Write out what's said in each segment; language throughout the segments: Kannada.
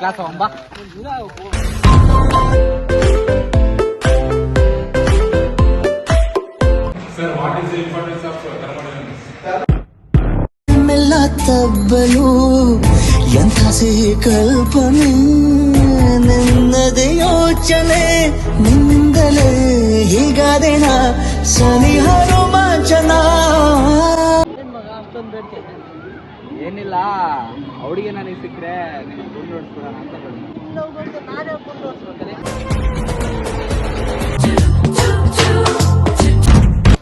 ಕ್ಲಾಸ್ ಬಾ. Sir, what is the importance of thermodynamics? ಮೆಲ್ಲ ತಬ್ಬಲು ಎಂಥ ಕಲ್ಪನೆ ನಿನ್ನದೇ ಯೋಚನೆ ನಿಂದಲೇ ಹೀಗಾದೇನ ಸನಿಹ ರೋಮಾಂಚನ. ಏನಿಲ್ಲ, ಅವಳಿಗೆ ನನಗೆ ಸಿಕ್ಕರೆ ನೀನು ಗುಂಡು ಹೊಡ್ಸ್ಬಿಡೋಣ ಅಂತ ಬಂದೆ.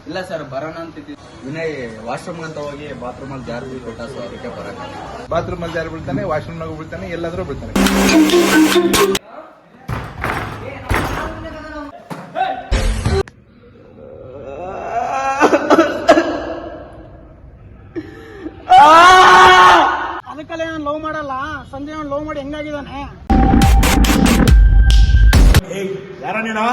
ಇಲ್ಲ ಸರ್, ಬರೋಣ ಅಂತಿದ್ವಿ. ವಿನಯ್ ವಾಶ್ರೂಮ್ ಅಂತ ಹೋಗಿ ಬಾತ್ರೂಮ್ ಅಲ್ಲಿ ಜಾರು ಕೊಟ್ಟ, ಸೊ ಅದಕ್ಕೆ ಬರೋಣ. ಬಾತ್ರೂಮ್ ಅಲ್ಲಿ ಜಾರಿ ಬೀಳ್ತಾನೆ, ವಾಶ್ರೂಮ್ ನಾಗ ಬೀಳ್ತಾನೆ, ಎಲ್ಲಾದ್ರೂ ಬೀಳ್ತಾನೆ. ಅದಕ್ಕಲ್ಲೇ ನಾನು ಲವ್ ಮಾಡಲ್ಲ. ಸಂಜೆ ಲವ್ ಮಾಡಿ ಹೆಂಗಾಗಿದ್ದಾನೆ. ಯಾರ ನೀನು?